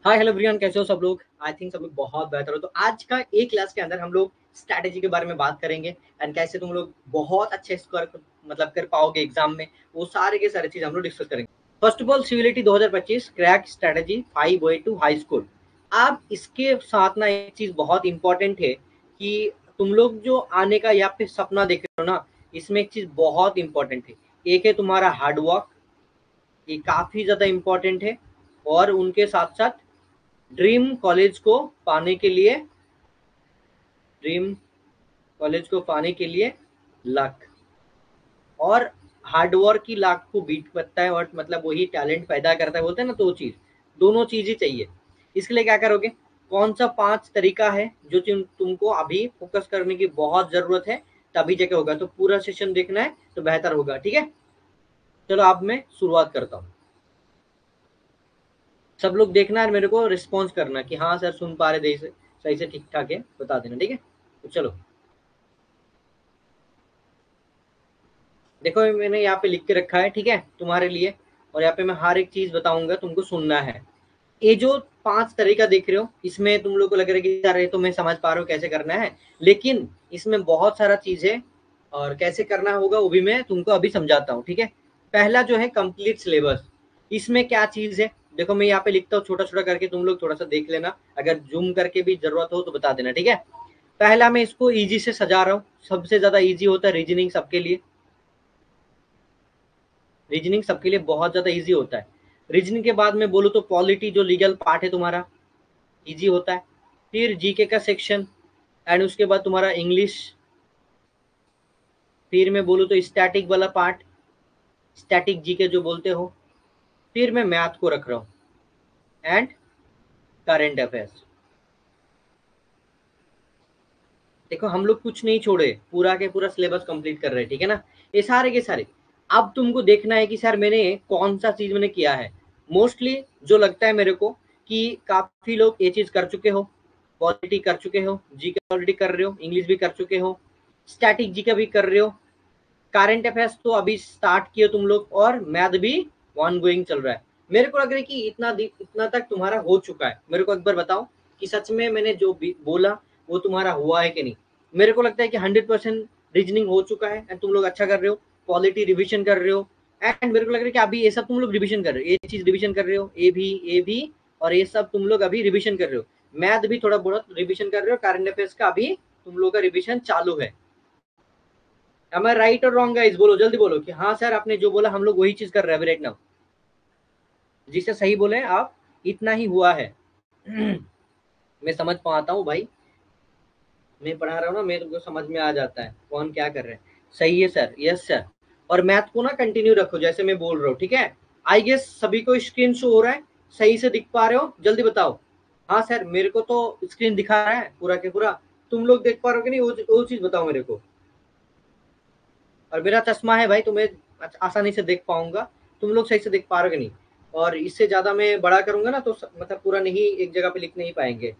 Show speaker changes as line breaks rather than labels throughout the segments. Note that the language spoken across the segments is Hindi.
हाय हेलो एवरीवन, कैसे हो सब लोग। आई थिंक सब लोग बहुत बेहतर हो। तो आज का एक क्लास के अंदर हम लोग स्ट्रैटेजी के बारे में बात करेंगे एंड कैसे तुम लोग बहुत अच्छे स्कोर मतलब कर पाओगे एग्जाम में। वो सारे के सारे चीज हम लोग डिस्कस करेंगे। First of all CVLT 2025 crack strategy 5 way to high school. अब इसके साथ ना एक चीज बहुत इंपॉर्टेंट है कि तुम लोग जो आने का या फिर सपना देख रहे हो ना, इसमें एक चीज बहुत इंपॉर्टेंट है। एक है तुम्हारा हार्डवर्क, ये काफी ज्यादा इंपॉर्टेंट है। और उनके साथ साथ ड्रीम कॉलेज को पाने के लिए ड्रीम कॉलेज को पाने के लिए लक और हार्डवर्क की लाख को बीट करता है और मतलब वही टैलेंट पैदा करता है, बोलते हैं ना। तो वो चीज, दोनों चीज ही चाहिए। इसके लिए क्या करोगे, कौन सा 5 तरीका है जो तुमको अभी फोकस करने की बहुत जरूरत है, तभी जगह होगा। तो पूरा सेशन देखना है तो बेहतर होगा, ठीक है। चलो अब मैं शुरुआत करता हूँ। सब लोग देखना है, मेरे को रिस्पॉन्स करना कि हाँ सर सुन पा रहे थे, सही से ठीक ठाक है, बता देना, ठीक है। तो चलो देखो, मैंने यहाँ पे लिख के रखा है, ठीक है, तुम्हारे लिए। और यहाँ पे मैं हर एक चीज बताऊंगा, तुमको सुनना है। ये जो 5 तरीका देख रहे हो, इसमें तुम लोग को लग रहा है कि यार ये तो मैं समझ पा रहा हूँ कैसे करना है, लेकिन इसमें बहुत सारा चीज है और कैसे करना होगा वो भी मैं तुमको अभी समझाता हूँ, ठीक है। पहला जो है कंप्लीट सिलेबस। इसमें क्या चीज है, देखो मैं यहाँ पे लिखता हूँ छोटा छोटा करके, तुम लोग थोड़ा सा देख लेना, अगर जूम करके भी जरूरत हो तो बता देना, ठीक है। पहला मैं इसको इजी से सजा रहा हूँ, सबसे ज्यादा इजी होता है रीजनिंग सबके लिए। रीजनिंग सबके लिए बहुत ज्यादा इजी होता है। रीजनिंग के बाद में बोलूँ तो पॉलिटी जो लीगल पार्ट है तुम्हारा, इजी होता है। फिर जीके का सेक्शन एंड उसके बाद तुम्हारा इंग्लिश। फिर मैं बोलूँ तो स्टैटिक वाला पार्ट, स्टैटिक जीके जो बोलते हो। फिर मैं मैथ को रख रहा हूँ एंड करंट अफेयर्स। देखो हम लोग कुछ नहीं छोड़े, पूरा के पूरा सिलेबस कंप्लीट कर रहे हैं, ठीक है ना। ये सारे के सारे। अब तुमको देखना है कि सर मैंने कौन सा चीज मैंने किया है। मोस्टली जो लगता है मेरे को कि काफी लोग ये चीज कर चुके हो, पॉलिटी कर चुके हो, जीके ऑलरेडी कर रहे हो, इंग्लिश भी कर चुके हो, स्टैटिक जीके भी कर रहे हो, करंट अफेयर्स तो अभी स्टार्ट किए तुम लोग, और मैथ भी ऑन गोइंग चल रहा है। मेरे को लग रहा है कि इतना तक तुम्हारा हो चुका है। मेरे को एक बार बताओ कि सच में मैंने जो भी बोला वो तुम्हारा हुआ है कि नहीं। मेरे को लगता है कि 100% रीजनिंग हो चुका है एंड तुम लोग अच्छा कर रहे हो, क्वालिटी रिविजन कर रहे हो। एंड मेरे को लग रहा है कि अभी ये सब तुम लोग रिविजन कर रहे हो, ये चीज रिविजन कर रहे हो, ए भी और ये सब तुम लोग अभी रिविजन कर रहे हो। मैथ भी थोड़ा बहुत रिविजन कर रहे हो, करंट अफेयर्स का अभी तुम लोग का रिविजन चालू है। am I राइट और रॉन्ग गाइस, बोलो जल्दी बोलो कि हाँ सर आपने जो बोला हम लोग वही चीज कर रहे हैं अभी राइट नाउ। जिसे सही बोले आप, इतना ही हुआ है। मैं समझ पाता हूँ भाई, मैं पढ़ा रहा हूँ ना, मैं तुमको समझ में आ जाता है कौन क्या कर रहे हैं। सही है सर, यस सर। और मैथ को ना कंटिन्यू रखो जैसे मैं बोल रहा हूँ, ठीक है। आई गेस सभी को स्क्रीन शो हो रहा है, सही से दिख पा रहे हो, जल्दी बताओ। हाँ सर मेरे को तो स्क्रीन दिखा रहा है पूरा के पूरा। तुम लोग देख पा रहे हो कि नहीं, वो चीज बताओ मेरे को। और मेरा चश्मा है भाई, तो मैं आसानी से देख पाऊंगा। तुम लोग सही से देख पा रहे हो कि नहीं। और इससे ज्यादा मैं बड़ा करूंगा ना तो मतलब पूरा नहीं, एक जगह पे लिख नहीं पाएंगे।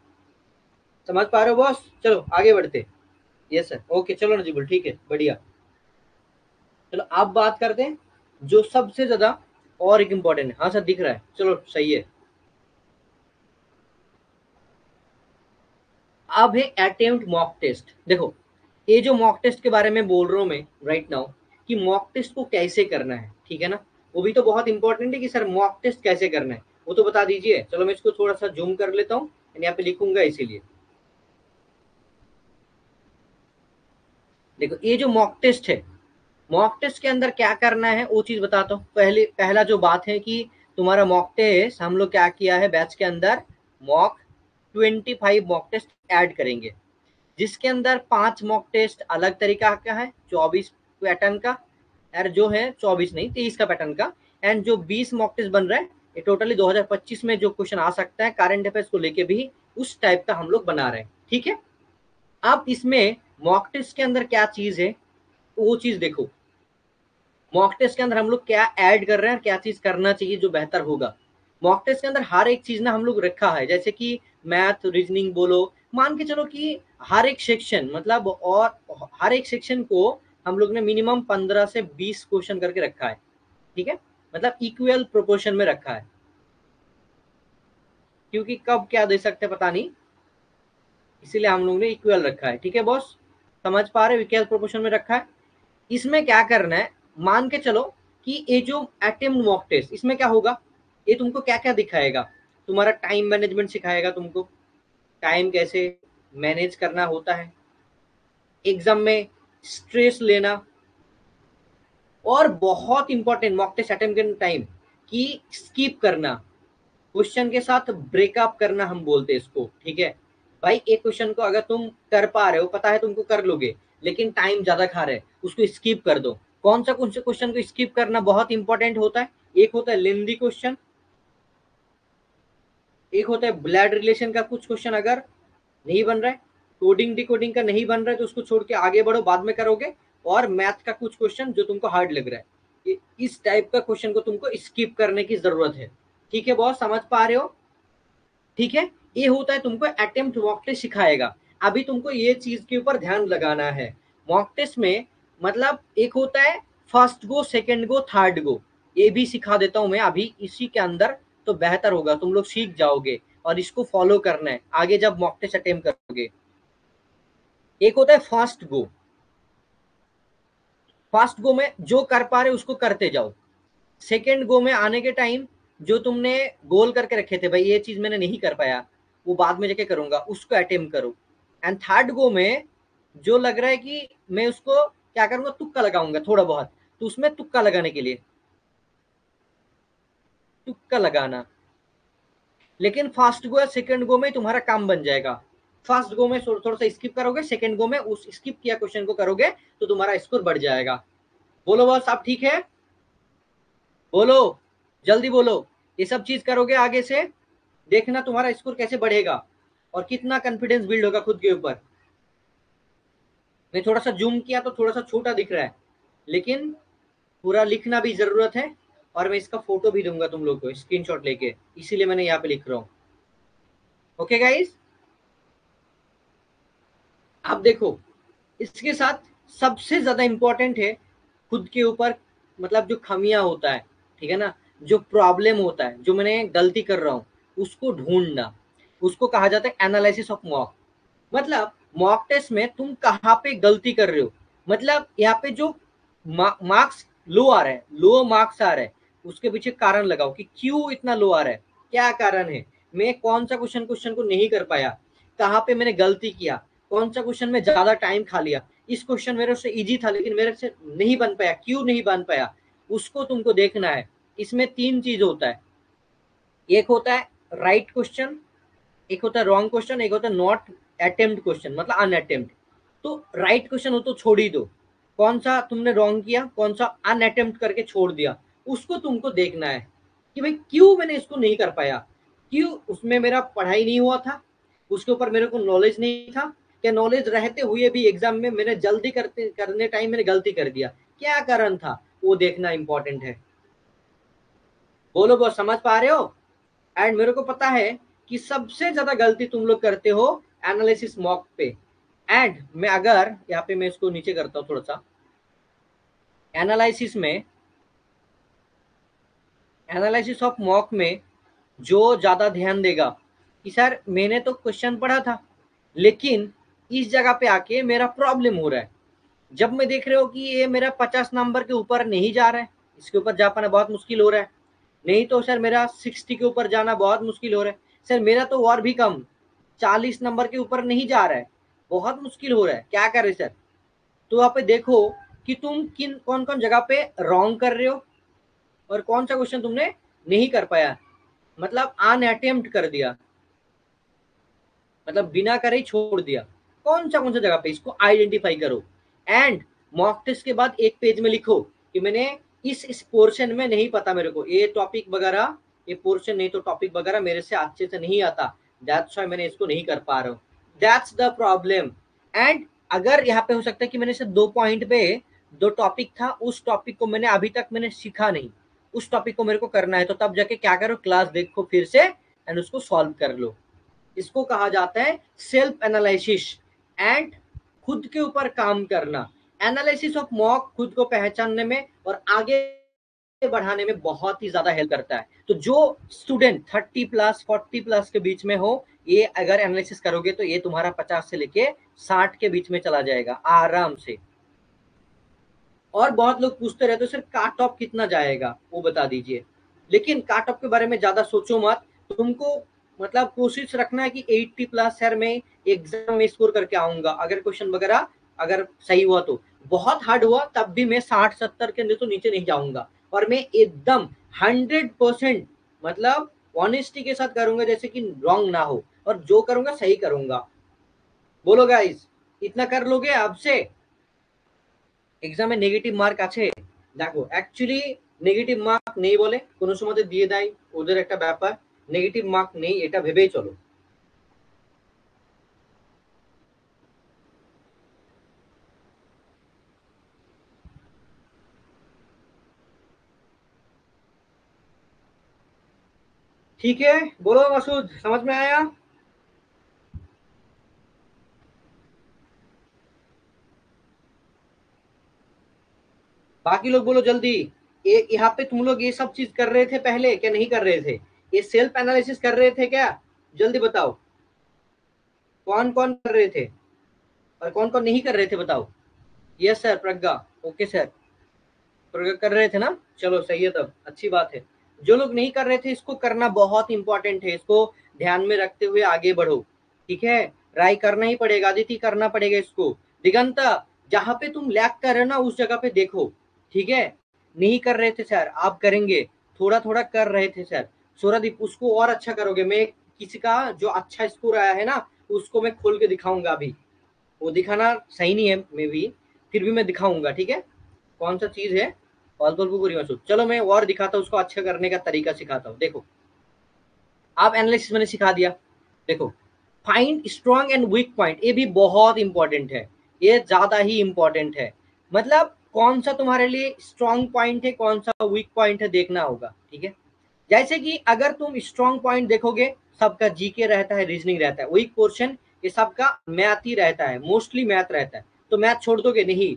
समझ पा रहे हो बॉस, चलो आगे बढ़ते। यस सर, ओके चलो नजीबुल, ठीक है बढ़िया। चलो आप बात करते हैं जो सबसे ज्यादा और एक इम्पोर्टेंट है। हाँ सर दिख रहा है, चलो सही है। अब है अटेम्प्ट मॉक टेस्ट। देखो ये जो मॉक टेस्ट के बारे में बोल रहा हूँ मैं राइट नाउ, कि मॉक टेस्ट को कैसे करना है, ठीक है ना। वो भी तो बहुत इंपॉर्टेंट है कि सर मॉक टेस्ट कैसे करना है, वो तो बता दीजिए। चलो मैं इसको थोड़ा सा जूम कर लेता हूँ, यहाँ पे लिखूंगा इसीलिए। देखो ये जो मॉक टेस्ट है, मॉक टेस्ट के अंदर क्या करना है वो चीज बताता हूँ। पहले पहला जो बात है कि तुम्हारा मॉक टेस्ट हम लोग क्या किया है बैच के अंदर, मॉक 25 मॉक टेस्ट ऐड करेंगे, जिसके अंदर 5 मॉक टेस्ट अलग तरीका का है, 24 पैटर्न का, यार जो है 24 नहीं 23 का पैटर्न का। एंड जो 20 मॉक टेस्ट बन रहा है, ये टोटली 2025 में जो क्वेश्चन आ सकता है करंट अफेयर्स को लेके भी, उस टाइप का हम लोग बना रहे हैं, ठीक है। अब इसमें मॉक टेस्ट के अंदर क्या चीज है वो चीज देखो। मॉक टेस्ट के अंदर हम लोग क्या ऐड कर रहे हैं, क्या चीज करना चाहिए जो बेहतर होगा। मॉक टेस्ट के अंदर हर एक चीज ना हम लोग रखा है, जैसे कि मैथ रीजनिंग बोलो, मान के चलो कि हर एक सेक्शन मतलब, और हर एक सेक्शन को हम लोग ने मिनिमम 15 से 20 क्वेश्चन करके रखा है, ठीक है। मतलब इक्वल प्रोपोर्शन में रखा है। क्योंकि कब क्या दे सकते पता नहीं, इसीलिए हम लोग ने इक्वल रखा है। ठीक है बॉस, समझ पा रहे हो, इक्वल प्रोपोर्शन में रखा है। इसमें क्या करना है, मान के चलो कि ये जो अटेम्प्ट मॉक टेस्ट, इसमें क्या होगा, ये तुमको क्या क्या दिखाएगा, तुम्हारा टाइम मैनेजमेंट सिखाएगा, तुमको टाइम कैसे मैनेज करना होता है एग्जाम में, स्ट्रेस लेना, और बहुत इंपॉर्टेंट मॉक टेस्ट अटेम्प्ट करने टाइम कि स्किप करना, क्वेश्चन के साथ ब्रेकअप करना हम बोलते हैं इसको। ठीक है भाई, एक क्वेश्चन को अगर तुम कर पा रहे हो, पता है तुमको कर लोगे, लेकिन टाइम ज्यादा खा रहे, उसको स्किप कर दो। कौन सा क्वेश्चन को स्किप करना बहुत इंपॉर्टेंट होता है, एक होता है लेंदी क्वेश्चन, एक होता है ब्लड रिलेशन का कुछ क्वेश्चन अगर नहीं बन रहा है, कोडिंग डिकोडिंग का नहीं बन रहा है, तो उसको छोड़ के आगे बढ़ो, बाद में करोगे। और मैथ का कुछ क्वेश्चन जो तुमको हार्ड लग रहा है, इस टाइप का क्वेश्चन को तुमको स्किप करने की जरूरत है। ठीक है बॉस, समझ पा रहे हो। ठीक है, ये होता है तुमको अटेम्प्ट मॉक टेस्ट सिखाएगा। अभी तुमको ये चीज के ऊपर ध्यान लगाना है। मॉक टेस्ट में मतलब एक होता है फर्स्ट गो, सेकंड गो, थर्ड गो, ये भी सिखा देता हूं मैं अभी इसी के अंदर, तो बेहतर होगा, तुम लोग सीख जाओगे और इसको फॉलो करना है आगे जब मॉक टेस्ट अटेम्प्ट करोगे। एक होता है फास्ट गो, फास्ट गो में जो कर पा रहे उसको करते जाओ। सेकेंड गो में आने के टाइम जो तुमने गोल करके रखे थे, भाई ये चीज मैंने नहीं कर पाया, वो बाद में जाके करूंगा, उसको अटेम्प्ट करो। एंड थर्ड गो में जो लग रहा है कि मैं उसको क्या करूंगा, तुक्का लगाऊंगा थोड़ा बहुत, तो उसमें तुक्का लगाने के लिए तुक्का लगाना। लेकिन फास्ट गो या सेकंड गो में तुम्हारा काम बन जाएगा। फर्स्ट गो में थोड़ा सा स्किप करोगे, सेकंड गो में उस स्किप किया क्वेश्चन को करोगे, तो तुम्हारा स्कोर बढ़ जाएगा। बोलो बस, आप ठीक है, बोलो, जल्दी बोलो। ये सब चीज करोगे आगे से, देखना तुम्हारा स्कोर कैसे बढ़ेगा और कितना कॉन्फिडेंस बिल्ड होगा खुद के ऊपर। मैं थोड़ा सा जूम किया तो थोड़ा सा छोटा दिख रहा है, लेकिन पूरा लिखना भी जरूरत है। और मैं इसका फोटो भी दूंगा तुम लोग को स्क्रीनशॉट लेके, इसीलिए मैंने यहाँ पे लिख रहा हूँ। ओके गाइस, आप देखो, इसके साथ सबसे ज्यादा इंपॉर्टेंट है खुद के ऊपर, मतलब जो खमियां होता है, ठीक है ना, जो प्रॉब्लम होता है, जो मैंने गलती कर रहा हूँ, उसको ढूंढना, उसको कहा जाता है एनालिसिस ऑफ मॉक। मतलब मॉक टेस्ट में तुम कहाँ पे गलती कर रहे हो, मतलब यहाँ पे जो मार्क्स लो आ रहे हैं, लो मार्क्स आ रहे हैं, उसके पीछे कारण लगाओ कि क्यों इतना लो आ रहा है, क्या कारण है, मैं कौन सा क्वेश्चन को नहीं कर पाया, कहाँ पे मैंने गलती किया, कौन सा क्वेश्चन में ज्यादा टाइम खा लिया, इस क्वेश्चन मेरे से इजी था लेकिन मेरे से नहीं बन पाया, क्यों नहीं बन पाया, उसको तुमको देखना है। इसमें तीन चीज होता है, एक होता है राइट क्वेश्चन, एक होता है रॉन्ग क्वेश्चन, एक होता है नॉट अटेम्प्ट क्वेश्चन, मतलब अनअटेम्प्ट। तो राइट क्वेश्चन हो तो छोड़ ही दो, कौन सा तुमने रॉन्ग किया, कौन सा अनअटेम्प्ट करके छोड़ दिया, उसको तुमको देखना है कि भाई क्यों मैंने इसको नहीं कर पाया, क्यों उसमें मेरा पढ़ाई नहीं हुआ था, उसके ऊपर मेरे को नॉलेज नहीं था, क्या नॉलेज रहते हुए भी एग्जाम में मैंने जल्दी करने टाइम मैंने गलती कर दिया, क्या कारण था, वो देखना इंपॉर्टेंट है। बोलो बस, समझ पा रहे हो। एंड मेरे को पता है कि सबसे ज्यादा गलती तुम लोग करते हो एनालिसिस मॉक पे। एंड मैं अगर यहाँ पे मैं इसको नीचे करता हूँ थोड़ा सा, एनालिसिस में, एनालिसिस ऑफ मॉक में जो ज्यादा ध्यान देगा कि सर मैंने तो क्वेश्चन पढ़ा था, लेकिन इस जगह पे आके मेरा प्रॉब्लम हो रहा है, जब मैं देख रहे हो कि ये मेरा 50 नंबर के ऊपर नहीं जा रहा है, इसके ऊपर जा पाना बहुत मुश्किल हो रहा है, नहीं तो सर मेरा 60 के ऊपर जाना बहुत मुश्किल हो रहा है, सर मेरा तो और भी कम 40 नंबर के ऊपर नहीं जा रहा है, बहुत मुश्किल हो रहा है, क्या कर रहे सर। तो वहाँ पे देखो कि तुम किन कौन कौन जगह पे रॉन्ग कर रहे हो और कौन सा क्वेश्चन तुमने नहीं कर पाया, मतलब अनअटेम्प्ट कर दिया, मतलब बिना करे ही छोड़ दिया, कौन सा जगह पे, इसको आइडेंटिफाई करो। एंड मॉक टेस्ट के बाद एक पेज में लिखो कि मैंने इस पोर्शन में नहीं पता, मेरे को ये टॉपिक वगैरह, ये पोर्शन नहीं तो टॉपिक वगैरह मेरे से अच्छे से नहीं आता, दैट्स व्हाई मैंने इसको नहीं कर पा रहा हूँ, दैट्स द प्रॉब्लम। एंड अगर यहाँ पे हो सकता है कि मैंने सिर्फ 2 पॉइंट पे, 2 टॉपिक था, उस टॉपिक को मैंने अभी तक मैंने सीखा नहीं, उस टॉपिक को मेरे को करना है, तो तब जाके क्या करो, क्लास देखो फिर से एंड उसको सॉल्व कर लो। इसको कहा जाता है सेल्फ एनालिसिस एंड खुद के ऊपर काम करना। एनालिसिस ऑफ मॉक खुद को पहचानने में और आगे बढ़ाने में बहुत ही ज्यादा हेल्प करता है। तो जो स्टूडेंट 30+40+ के बीच में हो, ये अगर एनालिसिस करोगे तो ये तुम्हारा 50 से लेके 60 के बीच में चला जाएगा आराम से। और बहुत लोग पूछते रहते हो सर काट ऑफ कितना जाएगा वो बता दीजिए, लेकिन काट ऑफ के बारे में ज्यादा सोचो मत। तुमको मतलब कोशिश रखना है कि 80+ सर मैं एग्जाम में स्कोर करके आऊंगा, अगर क्वेश्चन वगैरह अगर सही हुआ तो। बहुत हार्ड हुआ तब भी मैं 60-70 के तो नीचे नहीं जाऊंगा, और मैं एकदम 100% मतलब ऑनेस्टी के साथ करूंगा, जैसे कि रॉन्ग ना हो, और जो करूंगा सही करूंगा। बोलो गाइस, इतना कर लोगे आपसे এক্সামে নেগেটিভ মার্ক আছে? দেখো অ্যাকচুয়ালি নেগেটিভ মার্ক নেই বলে কোনো সময় দিয়ে দেয়, ওদের একটা ব্যাপার। নেগেটিভ মার্ক নেই এটা ভেবেই চলো। ठीक है, बोलो मसूद, समझ में आया? बाकी लोग बोलो जल्दी। ये यहाँ पे तुम लोग ये सब चीज कर रहे थे पहले क्या नहीं कर रहे थे? ये सेल्फ एनालिसिस कर रहे थे क्या? जल्दी बताओ, कौन कौन कर रहे थे और कौन कौन नहीं कर रहे थे बताओ। यस सर प्रज्ञा, ओके सर, प्रज्ञा कर रहे थे ना, चलो सही है, तब अच्छी बात है। जो लोग नहीं कर रहे थे इसको करना बहुत इंपॉर्टेंट है, इसको ध्यान में रखते हुए आगे बढ़ो। ठीक है, ट्राई करना ही पड़ेगा अदिति, करना पड़ेगा इसको। दिगंता, जहां पे तुम लैग कर रहे हो ना उस जगह पे देखो। ठीक है, नहीं कर रहे थे सर, आप करेंगे, थोड़ा थोड़ा कर रहे थे सर। सूरदीप, उसको और अच्छा करोगे। मैं किसी का जो अच्छा स्कोर आया है ना उसको मैं खोल के दिखाऊंगा अभी। वो दिखाना सही नहीं है मे भी, फिर भी मैं दिखाऊंगा। ठीक है, कौन सा चीज है, फालतू पूरी मत सोच। चलो मैं और दिखाता हूँ, उसको अच्छा करने का तरीका सिखाता हूँ। देखो, आप एनालिसिस मैंने सिखा दिया। देखो, find strong and weak point, ये भी बहुत इंपॉर्टेंट है, ये ज्यादा ही इंपॉर्टेंट है। मतलब कौन सा तुम्हारे लिए स्ट्रॉन्ग पॉइंट है, कौन सा वीक पॉइंट है, देखना होगा। ठीक है, जैसे कि अगर तुम स्ट्रॉन्ग पॉइंट देखोगे, सबका जीके रहता है, रीजनिंग रहता है, वीक पोर्शन ये सबका मैथ ही रहता है, मोस्टली मैथ रहता है। तो मैथ छोड़ दोगे नहीं,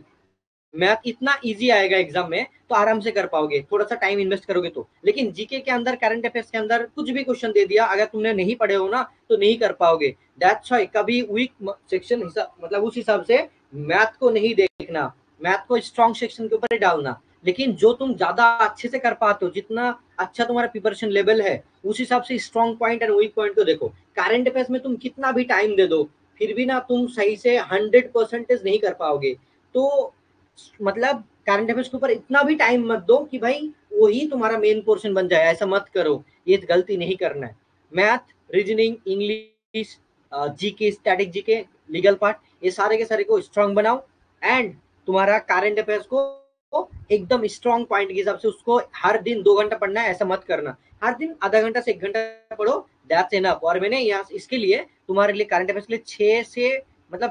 मैथ इतना इजी आएगा एग्जाम में तो आराम से कर पाओगे, थोड़ा सा टाइम इन्वेस्ट करोगे तो। लेकिन जीके के अंदर, करंट अफेयर्स के अंदर कुछ भी क्वेश्चन दे दिया, अगर तुमने नहीं पढ़े हो ना तो नहीं कर पाओगे। दैट्स व्हाई कभी वीक सेक्शन मतलब उस हिसाब से मैथ को नहीं देखना, मैथ को स्ट्रॉन्ग सेक्शन के ऊपर ही डालना। लेकिन जो तुम ज्यादा अच्छे से कर पाते हो, जितना अच्छा तुम्हारा प्रिपरेशन लेवल है, उस हिसाब से strong point and weak point को देखो। करंट अफेयर्स में तुम कितना भी टाइम दे दो, फिर भी ना तुम सही से 100% नहीं कर पाओगे। तो मतलब करंट अफेयर्स के ऊपर इतना भी टाइम मत दो कि भाई वही तुम्हारा मेन पोर्शन बन जाए, ऐसा मत करो, ये गलती नहीं करना है। Math, reasoning, English, GK, static GK, legal part, ये सारे के सारे को स्ट्रांग बनाओ। एंड तुम्हारा करंट अफेयर्स को एकदम स्ट्रांग पॉइंट के हिसाब से उसको हर दिन 2 घंटा पढ़ना है, ऐसा मत करना। हर दिन आधा घंटा से 1 घंटा पढ़ो, दैट्स इनफ। और मैंने यहाँ इसके लिए तुम्हारे लिए करंट अफेयर्स के लिए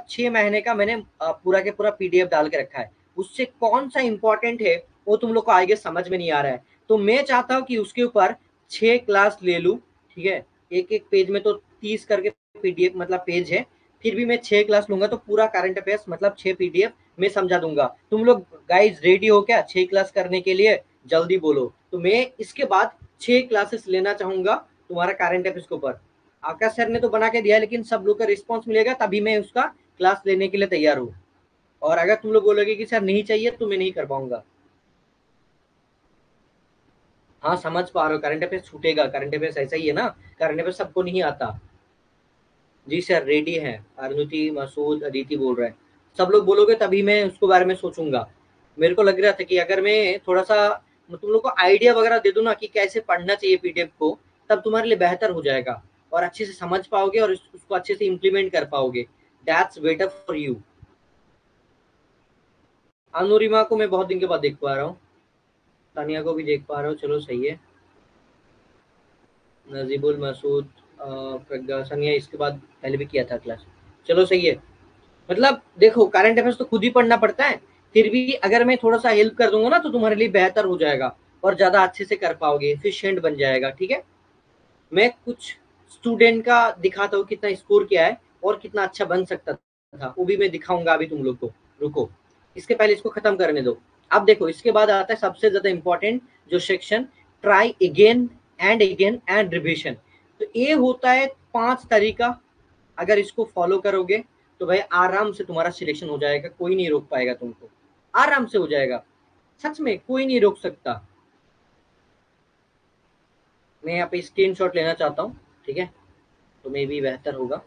6 महीने का मैंने पूरा के पूरा पीडीएफ डाल के रखा है। उससे कौन सा इंपॉर्टेंट है वो तुम लोग को आगे समझ में नहीं आ रहा है, तो मैं चाहता हूँ कि उसके ऊपर 6 क्लास ले लूँ। ठीक है, एक एक पेज में तो 30 करके पीडीएफ मतलब पेज है, फिर भी मैं 6 क्लास लूंगा तो पूरा करंट अफेयर्स मतलब 6 पीडीएफ मैं समझा दूंगा। तुम लोग गाइज रेडी हो क्या 6 क्लास करने के लिए? जल्दी बोलो। तो मैं इसके बाद 6 क्लासेस लेना चाहूंगा तुम्हारा करंट अफेयर्स के ऊपर। आकाश सर ने तो बना के दिया है, लेकिन सब लोग का रिस्पॉन्स मिलेगा तभी मैं उसका क्लास लेने के लिए तैयार हूँ। और अगर तुम लोग बोलोगे कि सर नहीं चाहिए तो मैं नहीं कर पाऊंगा। हाँ समझ पा रहे हो, करंट अफेयर्स छूटेगा, करंट अफेयर्स ऐसा ही है ना, करंट अफेयर्स सबको नहीं आता। जी सर रेडी है, अरुणति, मसूद, अदिति बोल रहे हैं। सब लोग बोलोगे तभी मैं उसके बारे में सोचूंगा। मेरे को लग रहा था कि अगर मैं थोड़ा सा तुम लोग को आइडिया वगैरह दे दूं ना कि कैसे पढ़ना चाहिए पीडीएफ को, तब तुम्हारे लिए बेहतर हो जाएगा और अच्छे से समझ पाओगे और उसको अच्छे से इम्प्लीमेंट कर पाओगे। That's better for you. Anurima को मैं बहुत दिन के बाद देख पा रहा हूँ, तानिया को भी देख पा रहा हूँ, चलो सही है। नजीबुल, मसूद, प्रज्ञा, सनिया, इसके बाद पहले भी किया था क्लास, चलो सही है। मतलब देखो करंट अफेयर्स तो खुद ही पढ़ना पड़ता है, फिर भी अगर मैं थोड़ा सा हेल्प कर दूंगा ना तो तुम्हारे लिए बेहतर हो जाएगा और ज्यादा अच्छे से कर पाओगे, एफिशिएंट बन जाएगा। ठीक है, मैं कुछ स्टूडेंट का दिखाता हूँ कितना स्कोर किया है और कितना अच्छा बन सकता था, वो भी मैं दिखाऊंगा अभी तुम लोग को। रुको, इसके पहले इसको खत्म करने दो। अब देखो इसके बाद आता है सबसे ज्यादा इंपॉर्टेंट जो section, try again and revision. तो ये होता है 5 तरीका, अगर इसको फॉलो करोगे तो भाई आराम से तुम्हारा सिलेक्शन हो जाएगा, कोई नहीं रोक पाएगा तुमको, आराम से हो जाएगा, सच में कोई नहीं रोक सकता। मैं यहाँ पे स्क्रीनशॉट लेना चाहता हूँ, ठीक है, तो मे भी बेहतर होगा।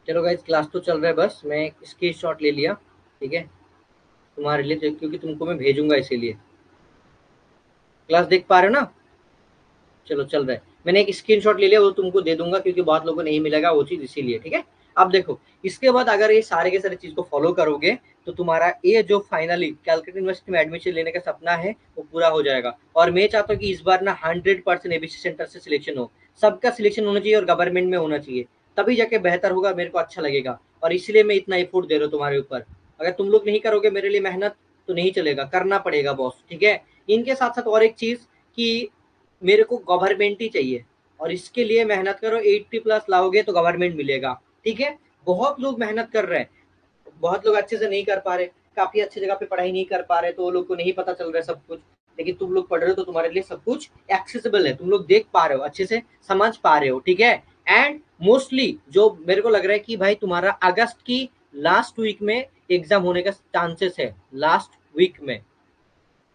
चलो गाइस क्लास तो चल रहा है, बस मैं स्क्रीनशॉट ले लिया, ठीक है, तुम्हारे लिए, क्योंकि तुमको मैं भेजूंगा इसीलिए। क्लास देख पा रहे हो ना? चलो चल रहा है, मैंने एक स्क्रीनशॉट ले लिया, वो तुमको दे दूंगा क्योंकि बहुत लोगों को नहीं मिलेगा वो चीज, इसीलिए, ठीक है। अब देखो इसके बाद अगर ये सारे के सारे चीज को फॉलो करोगे तो तुम्हारा ये जो फाइनली कैलकाटा यूनिवर्सिटी में एडमिशन लेने का सपना है वो पूरा हो जाएगा। और मैं चाहता हूँ कि इस बार ना 100% एबीसी सेंटर से सिलेक्शन हो, सबका सिलेक्शन होना चाहिए और गवर्नमेंट में होना चाहिए, तभी जाके बेहतर होगा, मेरे को अच्छा लगेगा। और इसलिए मैं इतना एफर्ट दे रहा हूँ तुम्हारे ऊपर। अगर तुम लोग नहीं करोगे मेरे लिए मेहनत तो नहीं चलेगा, करना पड़ेगा बॉस, ठीक है। इनके साथ साथ और एक चीज कि मेरे को गवर्नमेंट ही चाहिए, और इसके लिए मेहनत करो, 80+ लाओगे तो गवर्नमेंट मिलेगा, ठीक है। बहुत लोग मेहनत कर रहे हैं, बहुत लोग अच्छे से नहीं कर पा रहे, काफी अच्छी जगह पे पढ़ाई नहीं कर पा रहे, तो वो लोग को नहीं पता चल रहा है सब कुछ। लेकिन तुम लोग पढ़ रहे हो तो तुम्हारे लिए सब कुछ एक्सेसिबल है, तुम लोग देख पा रहे हो, अच्छे से समझ पा रहे हो, ठीक है। एंड मोस्टली जो मेरे को लग रहा है कि भाई तुम्हारा अगस्त की लास्ट वीक में एग्जाम होने का चांसेस है, लास्ट वीक में।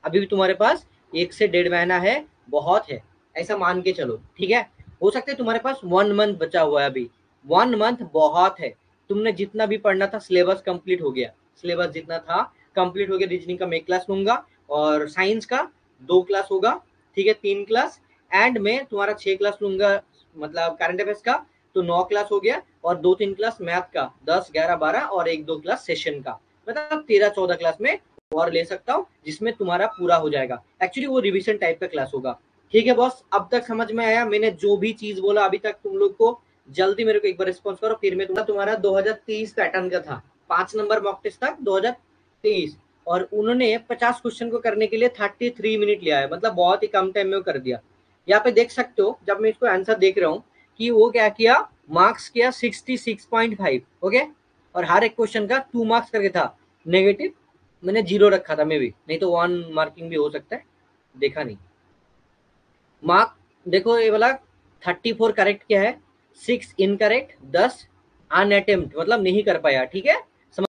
अभी भी तुम्हारे पास 1 से 1.5 महीना है, बहुत है, ऐसा मान के चलो, ठीक है। हो सकता है तुम्हारे पास 1 मंथ बचा हुआ है अभी, 1 मंथ बहुत है। तुमने जितना भी पढ़ना था सिलेबस कंप्लीट हो गया, सिलेबस जितना था कंप्लीट हो गया। रीजनिंग का मैं एक क्लास लूंगा, और साइंस का 2 क्लास होगा, ठीक है, 3 क्लास। एंड मैं तुम्हारा 6 क्लास लूंगा, मतलब करंट अफेयर्स का, तो 9 क्लास हो गया। और 2-3 क्लास मैथ का, 10, 11, 12, और 1-2 क्लास सेशन का, मतलब 13-14 क्लास में और ले सकता हूँ, जिसमें तुम्हारा पूरा हो जाएगा। एक्चुअली वो रिवीजन टाइप का क्लास होगा, ठीक है बॉस। अब तक समझ में आया मैंने जो भी चीज बोला अभी तक तुम लोग को? जल्दी मेरे को एक बार रिस्पॉन्स करो, फिर मैं तुम्हारा 2023 पैटर्न का था, 5 नंबर मॉक टेस्ट था 2023, और उन्होंने 50 क्वेश्चन को करने के लिए 33 मिनट लिया है, मतलब बहुत ही कम टाइम में वो कर दिया। यहाँ पे देख सकते हो, जब मैं इसको आंसर देख रहा हूँ कि वो क्या किया, मार्क्स किया 66.5, ओके, और हर एक क्वेश्चन का 2 मार्क्स करके था नेगेटिव। मैंने 0 रखा था, मे भी नहीं तो 1 मार्किंग भी हो सकता है, देखा नहीं। मार्क देखो ये वाला 34 करेक्ट क्या है, 6 इनकरेक्ट, 10 अनअटेम्प्ट, मतलब नहीं कर पाया, ठीक है।